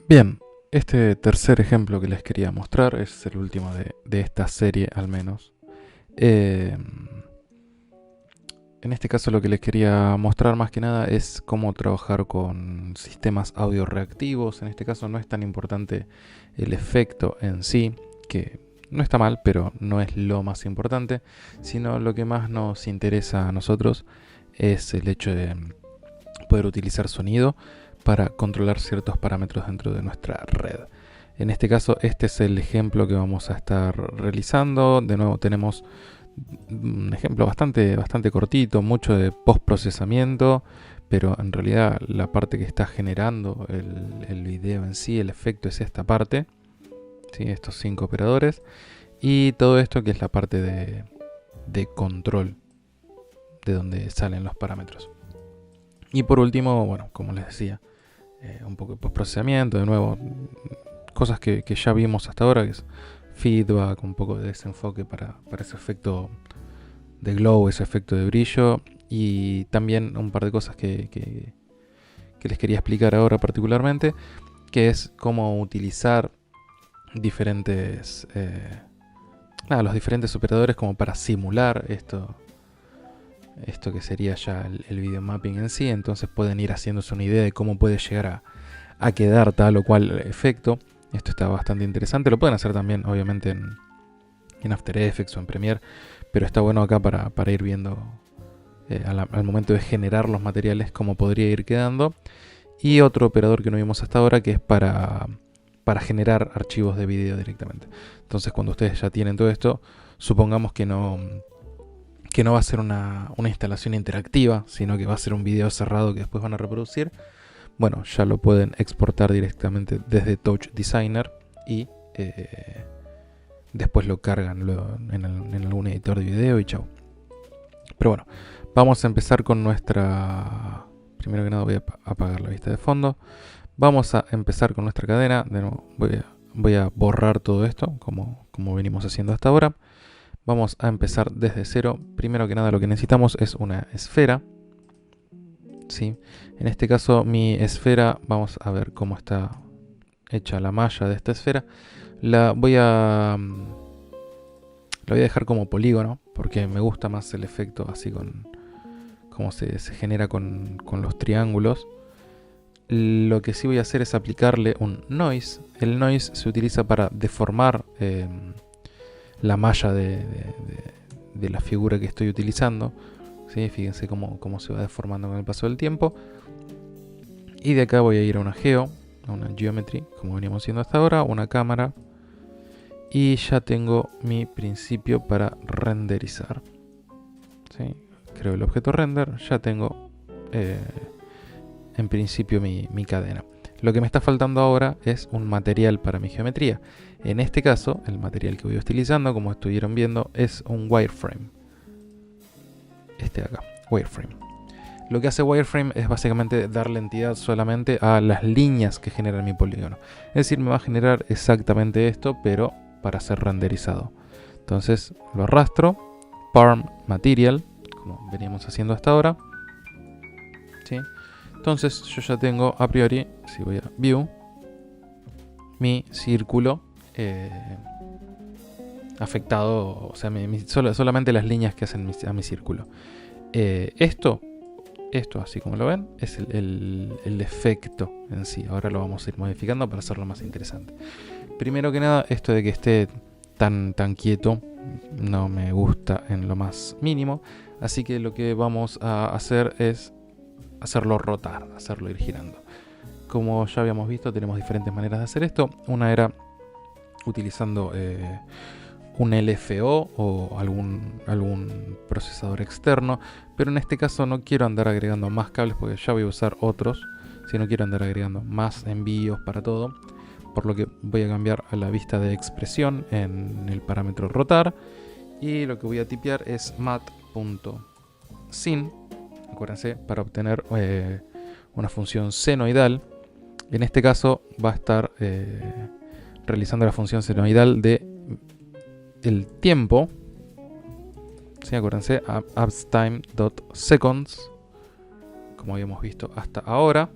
Bien, este tercer ejemplo que les quería mostrar es el último de esta serie al menos. Eh, en este caso lo que les quería mostrar más que nada es cómo trabajar con sistemas audio reactivos. En este caso no es tan importante el efecto en sí, que no está mal, pero no es lo más importante, sino lo que más nos interesa a nosotros es el hecho de poder utilizar sonido para controlar ciertos parámetros dentro de nuestra red. En este caso, este es el ejemplo que vamos a estar realizando. De nuevo tenemos un ejemplo bastante cortito, mucho de postprocesamiento, pero en realidad la parte que está generando el video en sí, el efecto es esta parte, ¿sí? Estos 5 operadores, y todo esto que es la parte de control, de donde salen los parámetros. Y por último, bueno, como les decía, un poco de postprocesamiento, de nuevo, cosas que ya vimos hasta ahora, que es feedback, un poco de desenfoque para ese efecto de glow, ese efecto de brillo, y también un par de cosas que les quería explicar ahora particularmente, que es cómo utilizar diferentes los diferentes operadores como para simular esto que sería ya el video mapping en sí. Entonces pueden ir haciéndose una idea de cómo puede llegar a quedar tal o cual efecto. Esto está bastante interesante. Lo pueden hacer también, obviamente, en After Effects o en Premiere, pero está bueno acá para ir viendo al momento de generar los materiales cómo podría ir quedando. Y otro operador que no vimos hasta ahora, que es para generar archivos de video directamente. Entonces, cuando ustedes ya tienen todo esto, supongamos que no va a ser una instalación interactiva, sino que va a ser un video cerrado que después van a reproducir. Bueno, ya lo pueden exportar directamente desde Touch Designer y después lo cargan en algún editor de video y chao. Pero bueno, vamos a empezar con nuestra... Primero que nada voy a apagar la vista de fondo. Vamos a empezar con nuestra cadena. De nuevo voy a borrar todo esto como venimos haciendo hasta ahora. Vamos a empezar desde cero. Primero que nada lo que necesitamos es una esfera. ¿Sí? En este caso mi esfera, vamos a ver cómo está hecha la malla de esta esfera. La voy a dejar como polígono porque me gusta más el efecto así como se genera con los triángulos. Lo que sí voy a hacer es aplicarle un noise. El noise se utiliza para deformar la malla de la figura que estoy utilizando. ¿Sí? Fíjense cómo se va deformando con el paso del tiempo. Y de acá voy a ir a una geometry, como veníamos haciendo hasta ahora, una cámara. Y ya tengo mi principio para renderizar. ¿Sí? Creo el objeto render, ya tengo en principio mi cadena. Lo que me está faltando ahora es un material para mi geometría. En este caso, el material que voy utilizando, como estuvieron viendo, es un wireframe. Este de acá, wireframe. Lo que hace wireframe es básicamente darle entidad solamente a las líneas que generan mi polígono. Es decir, me va a generar exactamente esto, pero para ser renderizado. Entonces lo arrastro, parm material, como veníamos haciendo hasta ahora. ¿Sí? Entonces yo ya tengo a priori, si voy a view, mi círculo afectado, o sea, solamente las líneas que hacen a mi círculo. Esto, así como lo ven, es el efecto en sí. Ahora lo vamos a ir modificando para hacerlo más interesante. Primero que nada, esto de que esté tan quieto no me gusta en lo más mínimo. Así que lo que vamos a hacer es hacerlo rotar, hacerlo ir girando. Como ya habíamos visto, tenemos diferentes maneras de hacer esto. Una era utilizando un LFO o algún procesador externo, pero en este caso no quiero andar agregando más cables porque ya voy a usar otros, si no quiero andar agregando más envíos para todo, por lo que voy a cambiar a la vista de expresión en el parámetro rotar, y lo que voy a tipear es mat.sin, acuérdense, para obtener una función senoidal. En este caso va a estar realizando la función senoidal de el tiempo. ¿Sí? Acuérdense, appstime.seconds, como habíamos visto hasta ahora.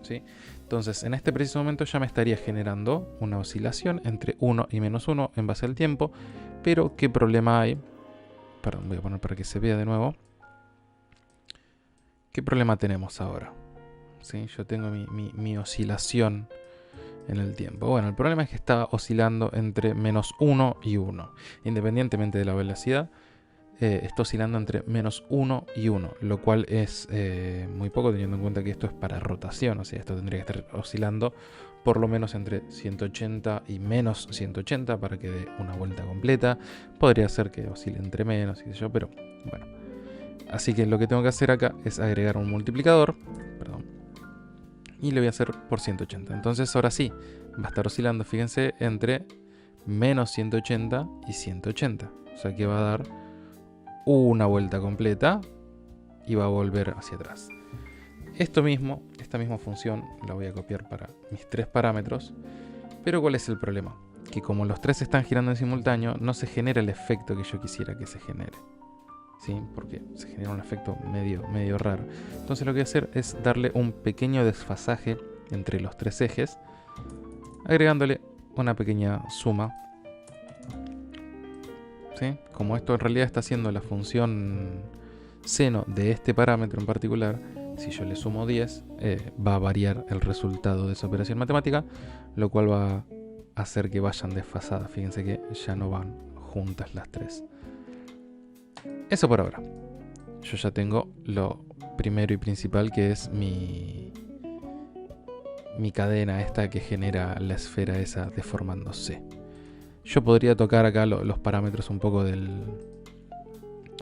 ¿sí? Entonces, en este preciso momento ya me estaría generando una oscilación entre 1 y -1 en base al tiempo. Pero, ¿qué problema hay? Perdón, voy a poner para que se vea de nuevo. ¿Qué problema tenemos ahora? ¿Sí? Yo tengo mi oscilación en el tiempo. Bueno, el problema es que está oscilando entre -1 y 1. Independientemente de la velocidad, está oscilando entre -1 y 1, lo cual es muy poco teniendo en cuenta que esto es para rotación. O sea, esto tendría que estar oscilando por lo menos entre 180 y menos 180 para que dé una vuelta completa. Podría ser que oscile entre menos, qué sé yo, pero bueno. Así que lo que tengo que hacer acá es agregar un multiplicador, perdón, y le voy a hacer por 180. Entonces ahora sí, va a estar oscilando, fíjense, entre menos 180 y 180. O sea que va a dar una vuelta completa y va a volver hacia atrás. Esta misma función la voy a copiar para mis tres parámetros. Pero ¿cuál es el problema? Que como los tres están girando en simultáneo, no se genera el efecto que yo quisiera que se genere. ¿Sí? Porque se genera un efecto medio raro. Entonces lo que voy a hacer es darle un pequeño desfasaje entre los tres ejes, agregándole una pequeña suma. ¿Sí? Como esto en realidad está haciendo la función seno de este parámetro en particular, si yo le sumo 10, va a variar el resultado de esa operación matemática, lo cual va a hacer que vayan desfasadas. Fíjense que ya no van juntas las tres. Eso por ahora. Yo ya tengo lo primero y principal, que es mi cadena esta que genera la esfera esa deformándose. Yo podría tocar acá los parámetros un poco del...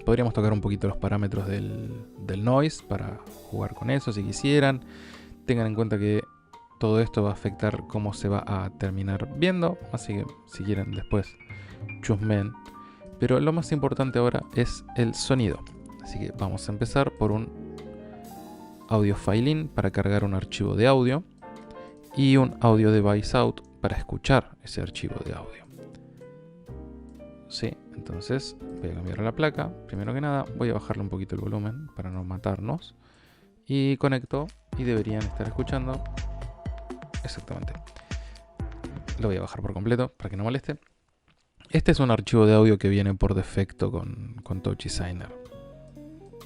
Podríamos tocar un poquito los parámetros del noise para jugar con eso si quisieran. Tengan en cuenta que todo esto va a afectar cómo se va a terminar viendo. Así que si quieren después chusmen. Pero lo más importante ahora es el sonido. Así que vamos a empezar por un audio filein para cargar un archivo de audio. Y un audio device out para escuchar ese archivo de audio. Sí, entonces voy a cambiar la placa. Primero que nada voy a bajarle un poquito el volumen para no matarnos. Y conecto y deberían estar escuchando. Exactamente. Lo voy a bajar por completo para que no moleste. Este es un archivo de audio que viene por defecto con Touch Designer.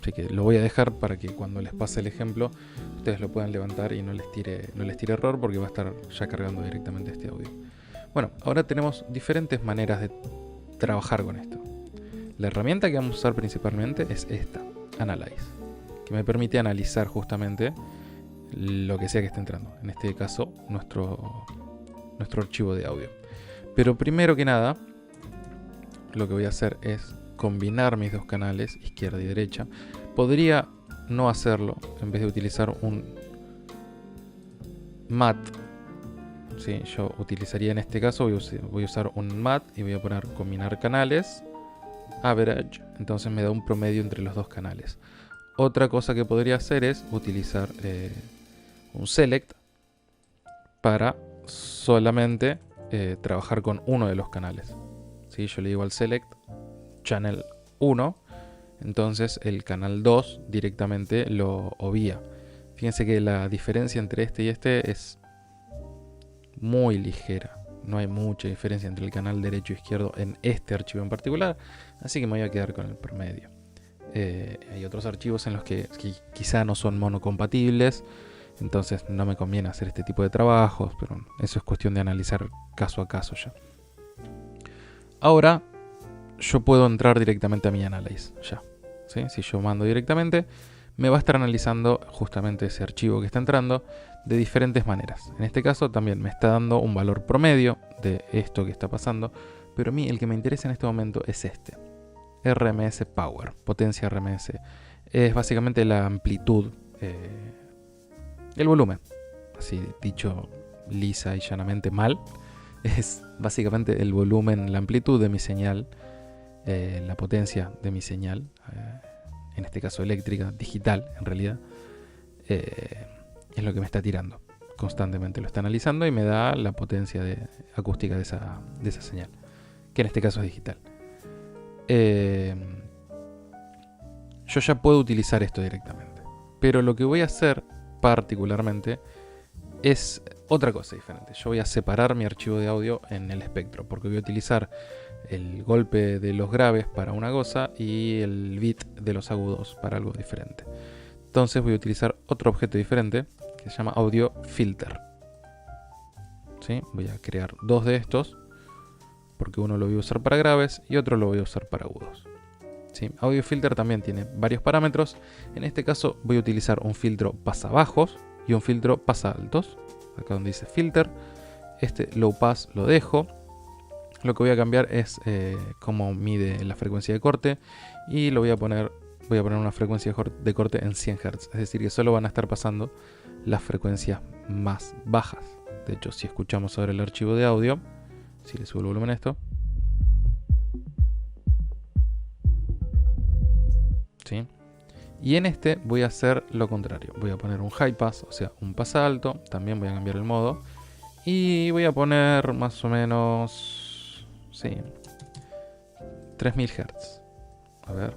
Así que lo voy a dejar para que cuando les pase el ejemplo ustedes lo puedan levantar y no les tire error, porque va a estar ya cargando directamente este audio. Bueno, ahora tenemos diferentes maneras de trabajar con esto. La herramienta que vamos a usar principalmente es esta, Analyze, que me permite analizar justamente lo que sea que esté entrando. En este caso, nuestro archivo de audio. Pero primero que nada, lo que voy a hacer es combinar mis dos canales, izquierda y derecha. Podría no hacerlo, en vez de utilizar un MAT. Sí, yo utilizaría en este caso, voy a usar un MAT y voy a poner combinar canales, average, entonces me da un promedio entre los dos canales. Otra cosa que podría hacer es utilizar un select para solamente trabajar con uno de los canales. ¿Sí? Yo le digo al select channel 1, entonces el canal 2 directamente lo obvia. Fíjense que la diferencia entre este y este es muy ligera. No hay mucha diferencia entre el canal derecho e izquierdo en este archivo en particular, así que me voy a quedar con el promedio. Hay otros archivos en los que quizá no son monocompatibles, entonces no me conviene hacer este tipo de trabajos, pero eso es cuestión de analizar caso a caso ya. Ahora yo puedo entrar directamente a mi Analyze ya. ¿Sí? Si yo mando directamente, me va a estar analizando justamente ese archivo que está entrando de diferentes maneras. En este caso también me está dando un valor promedio de esto que está pasando, pero a mí el que me interesa en este momento es este. RMS Power, potencia RMS. Es básicamente la amplitud, el volumen, así dicho lisa y llanamente mal. Es básicamente el volumen, la amplitud de mi señal, la potencia de mi señal, en este caso eléctrica, digital en realidad, es lo que me está tirando. Constantemente lo está analizando y me da la potencia acústica de esa señal, que en este caso es digital. Yo ya puedo utilizar esto directamente, pero lo que voy a hacer particularmente es otra cosa diferente. Yo voy a separar mi archivo de audio en el espectro, porque voy a utilizar el golpe de los graves para una cosa y el bit de los agudos para algo diferente. Entonces voy a utilizar otro objeto diferente que se llama audio filter. ¿Sí? Voy a crear dos de estos, porque uno lo voy a usar para graves y otro lo voy a usar para agudos. ¿Sí? Audio filter también tiene varios parámetros. En este caso voy a utilizar un filtro pasabajos y un filtro pasaltos. Acá donde dice filter, este low pass lo dejo. Lo que voy a cambiar es cómo mide la frecuencia de corte, y lo voy a poner una frecuencia de corte en 100 Hz. Es decir, que solo van a estar pasando las frecuencias más bajas. De hecho, si escuchamos ahora el archivo de audio, si le subo el volumen a esto, ¿sí? Y en este voy a hacer lo contrario. Voy a poner un high pass, o sea, un paso alto. También voy a cambiar el modo. Y voy a poner más o menos, sí, 3000 Hz. A ver.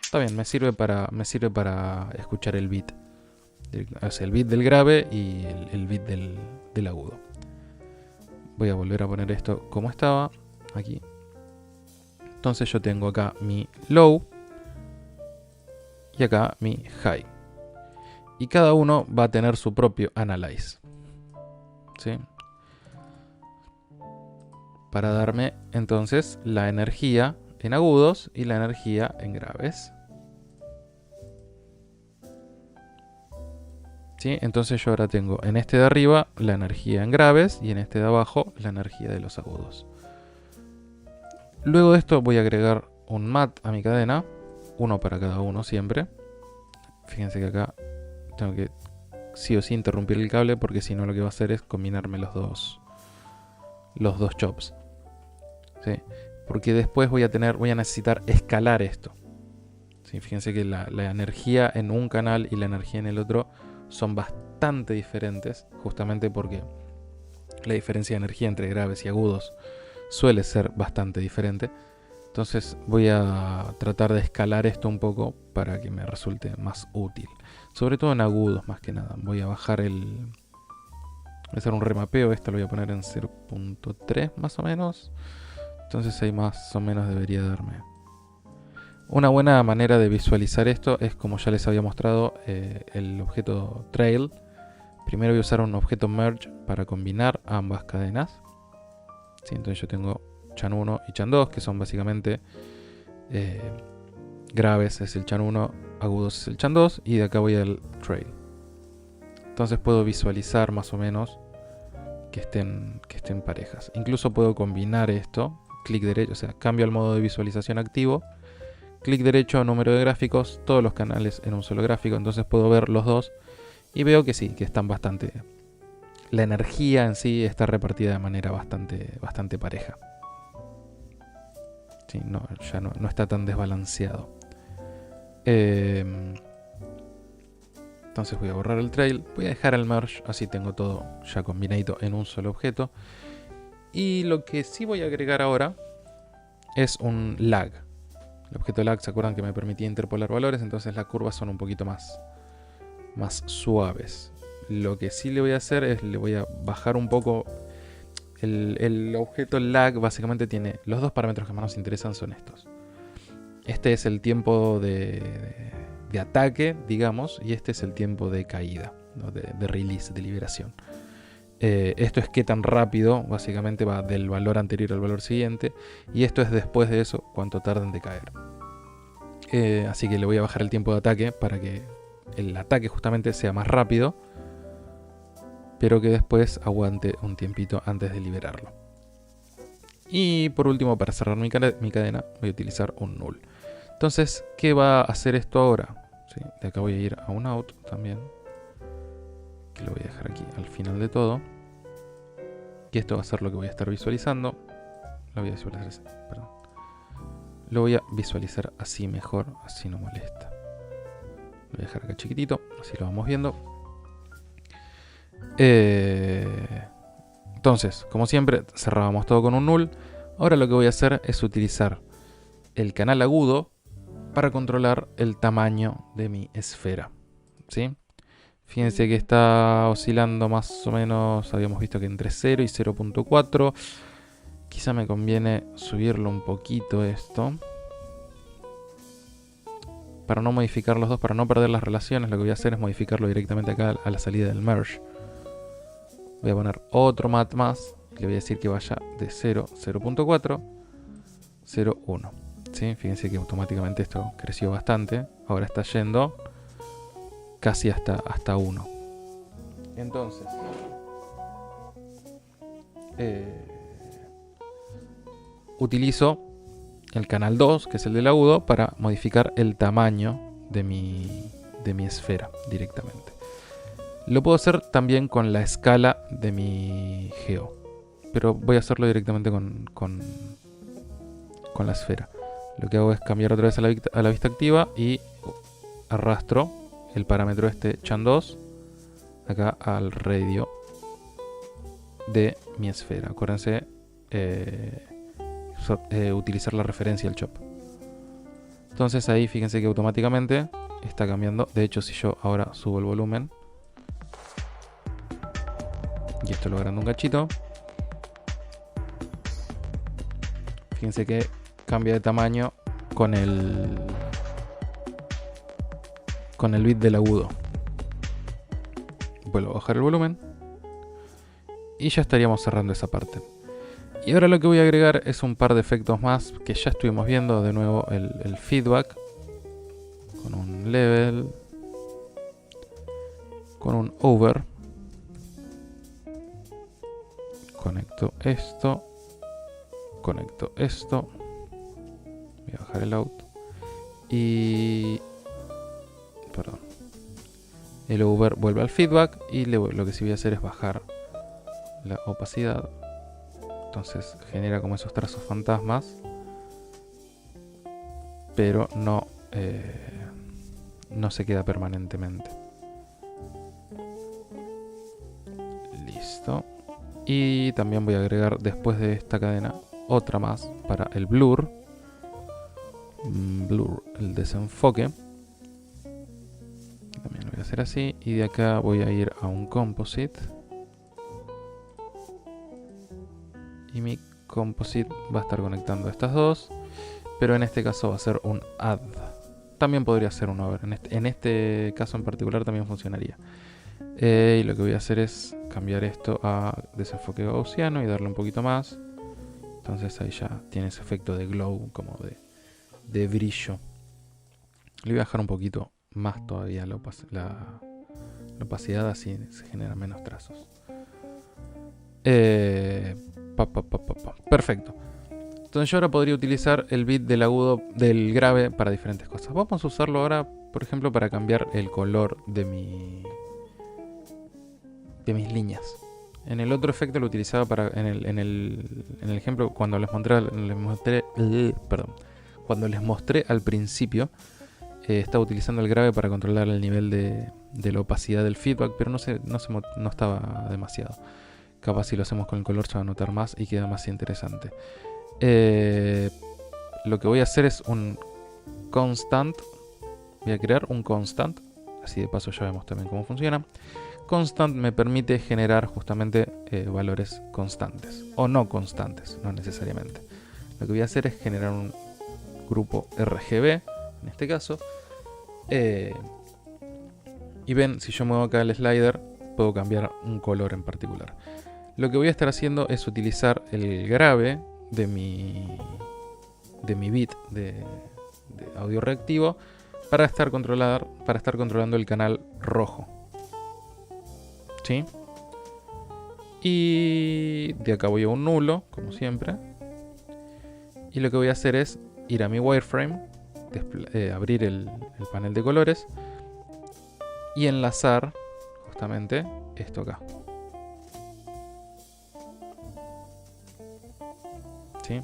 Está bien, me sirve para escuchar el beat. O sea, el beat del grave y el beat del agudo. Voy a volver a poner esto como estaba, aquí. Entonces yo tengo acá mi low y acá mi high. Y cada uno va a tener su propio analyze. ¿Sí? Para darme entonces la energía en agudos y la energía en graves. ¿Sí? Entonces yo ahora tengo en este de arriba la energía en graves y en este de abajo la energía de los agudos. Luego de esto voy a agregar un mat a mi cadena, uno para cada uno siempre. Fíjense que acá tengo que sí o sí interrumpir el cable, porque si no lo que va a hacer es combinarme los dos chops. ¿Sí? Porque después voy a necesitar escalar esto. ¿Sí? Fíjense que la energía en un canal y la energía en el otro son bastante diferentes, justamente porque la diferencia de energía entre graves y agudos suele ser bastante diferente. Entonces voy a tratar de escalar esto un poco para que me resulte más útil, sobre todo en agudos más que nada. Voy a bajar voy a hacer un remapeo. Esto lo voy a poner en 0.3 más o menos. Entonces ahí más o menos debería darme. Una buena manera de visualizar esto es, como ya les había mostrado, el objeto trail. Primero voy a usar un objeto merge para combinar ambas cadenas. ¿Sí? Entonces yo tengo chan 1 y chan 2, que son básicamente graves es el chan 1, agudos es el chan 2, y de acá voy al trail. Entonces puedo visualizar más o menos que estén parejas. Incluso puedo combinar esto, clic derecho, o sea, cambio al modo de visualización activo, clic derecho, número de gráficos, todos los canales en un solo gráfico. Entonces puedo ver los dos y veo que sí, que están bastante... La energía en sí está repartida de manera bastante pareja. Sí, ya no está tan desbalanceado. Entonces voy a borrar el trail, voy a dejar el merge, así tengo todo ya combinado en un solo objeto. Y lo que sí voy a agregar ahora es un lag. El objeto lag, ¿se acuerdan que me permitía interpolar valores? Entonces las curvas son un poquito más suaves. Lo que sí le voy a hacer es, le voy a bajar un poco. El objeto lag básicamente tiene los dos parámetros que más nos interesan, son estos. Este es el tiempo de ataque, digamos, y este es el tiempo de caída, ¿no? de release, de liberación. Esto es qué tan rápido, básicamente va del valor anterior al valor siguiente, y esto es después de eso, cuánto tardan de caer. Así que le voy a bajar el tiempo de ataque para que el ataque justamente sea más rápido, pero que después aguante un tiempito antes de liberarlo. Y por último, para cerrar mi cadena, voy a utilizar un null. Entonces, ¿qué va a hacer esto ahora? ¿Sí? De acá voy a ir a un out también, que lo voy a dejar aquí al final de todo. Y esto va a ser lo que voy a estar visualizando. Lo voy a visualizar así mejor, así no molesta. Lo voy a dejar acá chiquitito, así lo vamos viendo. Entonces, como siempre, cerrábamos todo con un null. Ahora lo que voy a hacer es utilizar el canal agudo para controlar el tamaño de mi esfera, ¿sí? Fíjense que está oscilando más o menos, habíamos visto que entre 0 y 0.4. Quizá me conviene subirlo un poquito esto. Para no modificar los dos, para no perder las relaciones, lo que voy a hacer es modificarlo directamente acá a la salida del merge. Voy a poner otro mat más. Le voy a decir que vaya de 0, 0.4, 0, 1. ¿Sí? Fíjense que automáticamente esto creció bastante. Ahora está yendo casi hasta 1. Entonces, utilizo el canal 2, que es el del agudo, para modificar el tamaño de mi esfera directamente. Lo puedo hacer también con la escala de mi geo, pero voy a hacerlo directamente con la esfera. Lo que hago es cambiar otra vez a la vista activa y arrastro el parámetro chan2 acá al radio de mi esfera. Acuérdense utilizar la referencia al chop. Entonces ahí fíjense que automáticamente está cambiando. De hecho, si yo ahora subo el volumen y esto lo agrando un cachito, fíjense que cambia de tamaño con el bit del agudo. Vuelvo a bajar el volumen y ya estaríamos cerrando esa parte. Y ahora lo que voy a agregar es un par de efectos más que ya estuvimos viendo. De nuevo el feedback con un level, con un over. Conecto esto, voy a bajar el out y perdón, el over vuelve al feedback y lo que sí voy a hacer es bajar la opacidad. Entonces genera como esos trazos fantasmas, pero no se queda permanentemente. Listo. Y también voy a agregar después de esta cadena otra más para el blur. El desenfoque. También lo voy a hacer así. Y de acá voy a ir a un composite. Y mi composite va a estar conectando estas dos. Pero en este caso va a ser un add. También podría ser un over. En este caso en particular también funcionaría. Y lo que voy a hacer es cambiar esto a desenfoque gaussiano y darle un poquito más. Entonces ahí ya tiene ese efecto de glow, como de brillo. Le voy a bajar un poquito más todavía la opacidad, así se generan menos trazos. Perfecto. Entonces yo ahora podría utilizar el bit del agudo, del grave, para diferentes cosas. Vamos a usarlo ahora, por ejemplo, para cambiar el color de mis líneas. En el otro efecto lo utilizaba para en el ejemplo cuando les mostré al principio, estaba utilizando el grave para controlar el nivel de la opacidad del feedback, pero no estaba demasiado. Capaz si lo hacemos con el color se va a notar más y queda más interesante. Lo que voy a hacer es un constant. Voy a crear un constant, así de paso ya vemos también cómo funciona. Constant me permite generar justamente valores constantes o no constantes, no necesariamente. Lo que voy a hacer es generar un grupo RGB en este caso, y ven, si yo muevo acá el slider puedo cambiar un color en particular. Lo que voy a estar haciendo es utilizar el grave de mi bit de audio reactivo para estar controlando el canal rojo. ¿Sí? Y de acá voy a un nulo, como siempre. Y lo que voy a hacer es ir a mi wireframe, abrir el panel de colores y enlazar justamente esto acá. ¿Sí?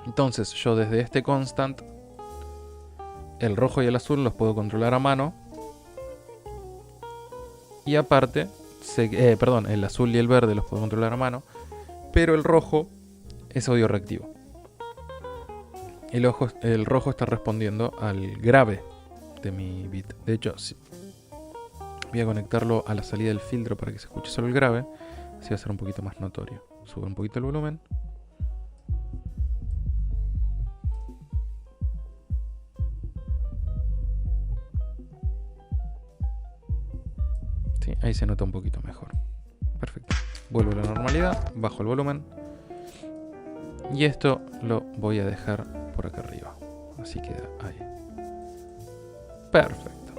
Entonces yo desde este constant, el rojo y el azul los puedo controlar a mano. Y aparte, el azul y el verde los puedo controlar a mano, pero el rojo es audio reactivo. Y el rojo está respondiendo al grave de mi bit. De hecho, sí, voy a conectarlo a la salida del filtro para que se escuche solo el grave. Así va a ser un poquito más notorio. Sube un poquito el volumen. Sí, ahí se nota un poquito mejor. Perfecto. Vuelvo a la normalidad, bajo el volumen. Y esto lo voy a dejar por acá arriba. Así queda ahí. Perfecto.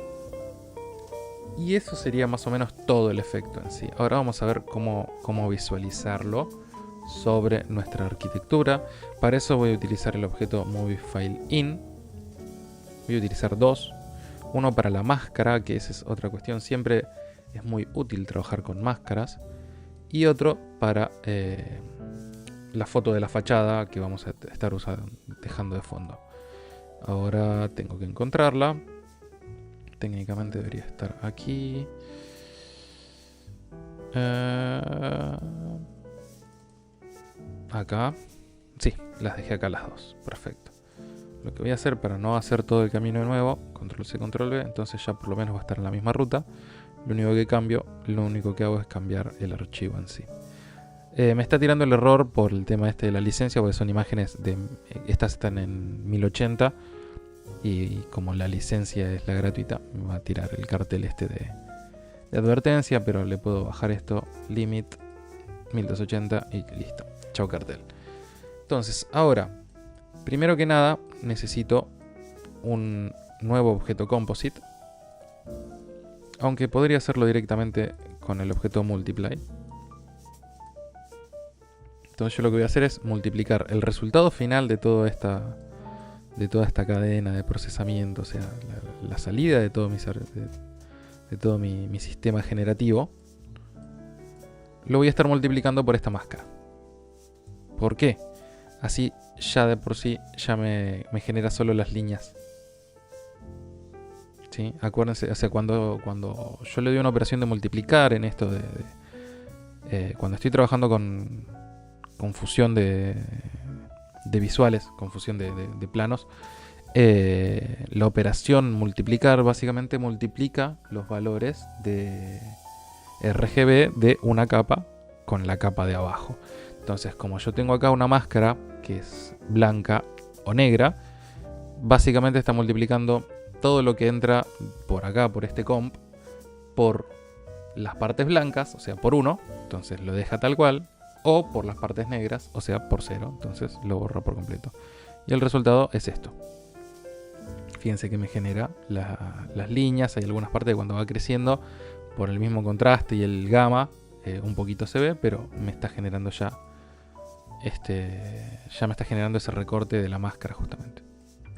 Y eso sería más o menos todo el efecto en sí. Ahora vamos a ver cómo visualizarlo sobre nuestra arquitectura. Para eso voy a utilizar el objeto MovieFileIn. Voy a utilizar dos. Uno para la máscara, que esa es otra cuestión. Siempre es muy útil trabajar con máscaras. Y otro para la foto de la fachada que vamos a estar dejando de fondo. Ahora tengo que encontrarla. Técnicamente debería estar aquí. Acá. Sí, las dejé acá las dos. Perfecto. Lo que voy a hacer para no hacer todo el camino de nuevo, control C, control V, entonces ya por lo menos va a estar en la misma ruta. Lo único que hago es cambiar el archivo en sí. Me está tirando el error por el tema este de la licencia, porque son imágenes de... Estas están en 1080 y como la licencia es la gratuita, me va a tirar el cartel este de advertencia, pero le puedo bajar esto, limit 1280 y listo. Chao cartel. Entonces, ahora, primero que nada, necesito un nuevo objeto composite, aunque podría hacerlo directamente con el objeto multiply. Entonces yo lo que voy a hacer es multiplicar el resultado final de toda esta cadena de procesamiento, o sea, la salida de todo mi sistema generativo. Lo voy a estar multiplicando por esta máscara. ¿Por qué? Así ya de por sí ya me genera solo las líneas. ¿Sí? Acuérdense, o sea, cuando yo le doy una operación de multiplicar en esto cuando estoy trabajando con fusión de visuales, con fusión de planos, la operación multiplicar básicamente multiplica los valores de RGB de una capa con la capa de abajo. Entonces, como yo tengo acá una máscara que es blanca o negra, básicamente está multiplicando todo lo que entra por acá, por este comp, por las partes blancas, o sea, por 1, entonces lo deja tal cual, o por las partes negras, o sea, por 0, entonces lo borra por completo. Y el resultado es esto. Fíjense que me genera las líneas, hay algunas partes que cuando va creciendo, por el mismo contraste y el gamma, un poquito se ve, pero me está generando ya me está generando ese recorte de la máscara justamente.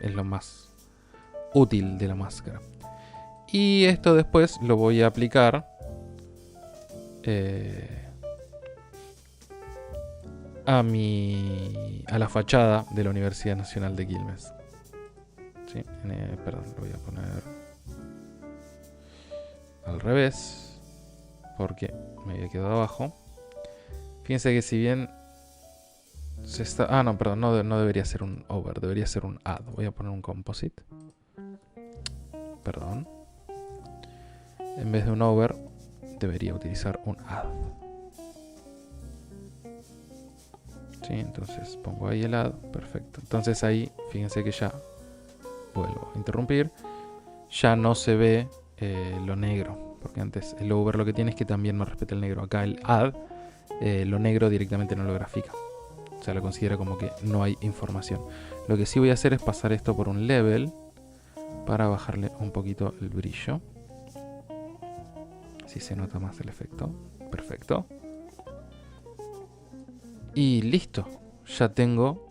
Es lo más útil de la máscara. Y esto después lo voy a aplicar a la fachada de la Universidad Nacional de Quilmes. ¿Sí? Perdón, lo voy a poner al revés porque me había quedado abajo. Fíjense que si bien se está... no, perdón, no debería ser un over, debería ser un add. Voy a poner un composite. Perdón. En vez de un over, debería utilizar un add. Sí, entonces pongo ahí el add, perfecto. Entonces ahí, fíjense que ya vuelvo a interrumpir. Ya no se ve lo negro, porque antes el over lo que tiene es que también me respeta el negro. Acá el add, lo negro directamente no lo grafica. O sea, lo considera como que no hay información. Lo que sí voy a hacer es pasar esto por un level para bajarle un poquito el brillo. Así se nota más el efecto. Perfecto. Y listo. Ya tengo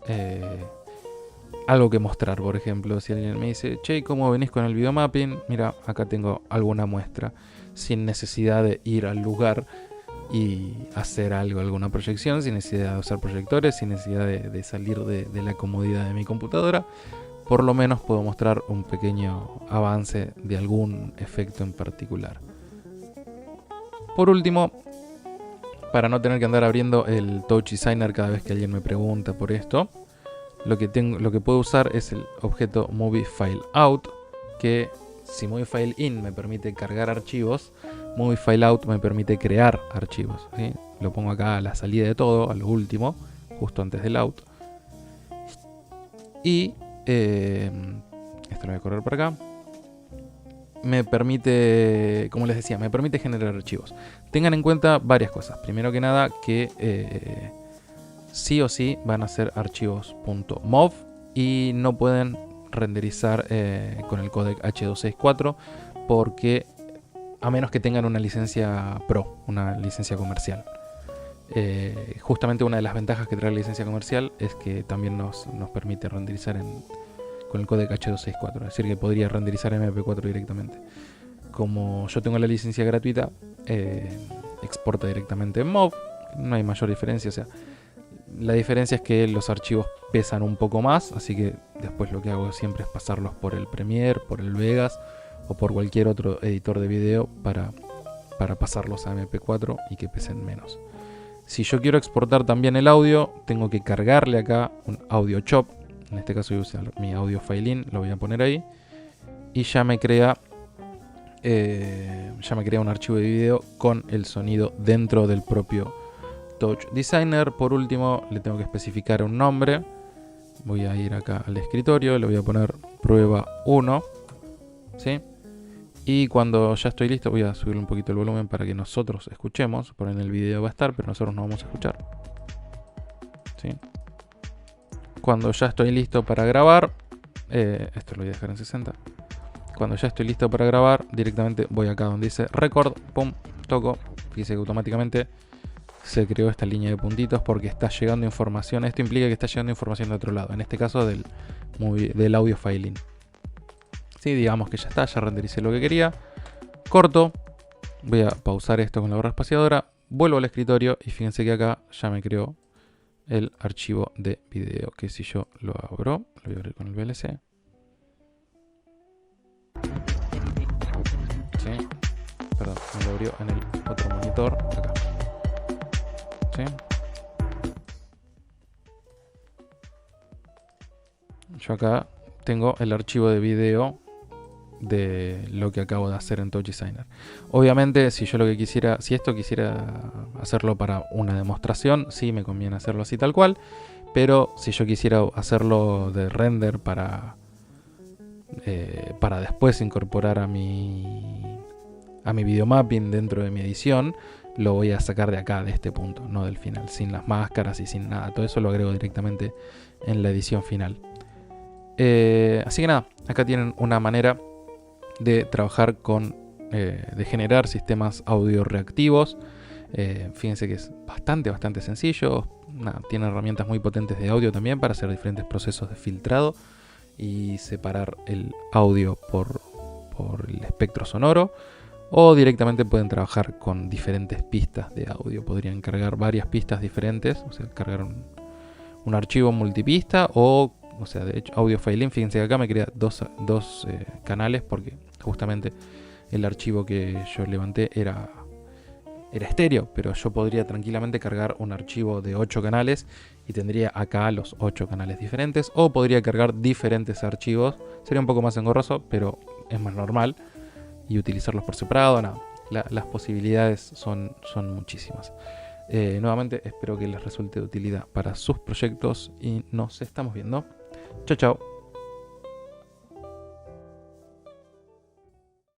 algo que mostrar. Por ejemplo, si alguien me dice, che, ¿cómo venís con el videomapping? Mira, acá tengo alguna muestra. Sin necesidad de ir al lugar y hacer alguna proyección, sin necesidad de usar proyectores, sin necesidad de salir de la comodidad de mi computadora. Por lo menos puedo mostrar un pequeño avance de algún efecto en particular. Por último, para no tener que andar abriendo el Touch Designer cada vez que alguien me pregunta por esto, lo que puedo usar es el objeto movieFileOut, que si movieFileIn me permite cargar archivos, movieFileOut me permite crear archivos, ¿sí? Lo pongo acá a la salida de todo, a lo último, justo antes del out. Y esto lo voy a correr por acá. Me permite, como les decía, me permite generar archivos. Tengan en cuenta varias cosas. Primero que nada, que sí o sí van a ser archivos .mov y no pueden renderizar con el codec H264, porque a menos que tengan una licencia Pro, una licencia comercial. Justamente una de las ventajas que trae la licencia comercial es que también nos permite renderizar con el codec H264, es decir, que podría renderizar MP4 directamente. Como yo tengo la licencia gratuita, exporta directamente en MOV, no hay mayor diferencia, o sea, la diferencia es que los archivos pesan un poco más, así que después lo que hago siempre es pasarlos por el Premiere, por el Vegas o por cualquier otro editor de video para pasarlos a MP4 y que pesen menos. Si yo quiero exportar también el audio, tengo que cargarle acá un audio chop. En este caso voy a usar mi audio filein, lo voy a poner ahí. Y ya me crea un archivo de video con el sonido dentro del propio Touch Designer. Por último, le tengo que especificar un nombre. Voy a ir acá al escritorio, le voy a poner prueba 1. ¿Sí? Y cuando ya estoy listo, voy a subir un poquito el volumen para que nosotros escuchemos. Por en el video va a estar, pero nosotros no vamos a escuchar. ¿Sí? Cuando ya estoy listo para grabar, esto lo voy a dejar en 60. Cuando ya estoy listo para grabar, directamente voy acá donde dice record, pum, toco. Fíjese que automáticamente se creó esta línea de puntitos porque está llegando información. Esto implica que está llegando información de otro lado, en este caso del audio filein. Sí, digamos que ya está, ya rendericé lo que quería. Corto, voy a pausar esto con la barra espaciadora, vuelvo al escritorio y fíjense que acá ya me creó el archivo de video, que si yo lo abro, lo voy a abrir con el VLC. ¿Sí? Perdón, me lo abrió en el otro monitor, acá. ¿Sí? Yo acá tengo el archivo de video de lo que acabo de hacer en Touch Designer. Obviamente, si esto quisiera hacerlo para una demostración, sí me conviene hacerlo así tal cual, pero si yo quisiera hacerlo de render para después incorporar a mi video mapping dentro de mi edición, lo voy a sacar de acá, de este punto, no del final, sin las máscaras y sin nada. Todo eso lo agrego directamente en la edición final. Así que nada, acá tienen una manera de trabajar de generar sistemas audio reactivos. Fíjense que es bastante sencillo. Tiene herramientas muy potentes de audio también para hacer diferentes procesos de filtrado y separar el audio por el espectro sonoro. O directamente pueden trabajar con diferentes pistas de audio. Podrían cargar varias pistas diferentes, o sea, cargar un archivo multipista o sea, de hecho, audio filein. Fíjense que acá me crea dos canales porque justamente el archivo que yo levanté era estéreo, pero yo podría tranquilamente cargar un archivo de 8 canales y tendría acá los 8 canales diferentes, o podría cargar diferentes archivos. Sería un poco más engorroso, pero es más normal, y utilizarlos por separado. No, las posibilidades son muchísimas. Nuevamente espero que les resulte de utilidad para sus proyectos y nos estamos viendo. Chao, chao.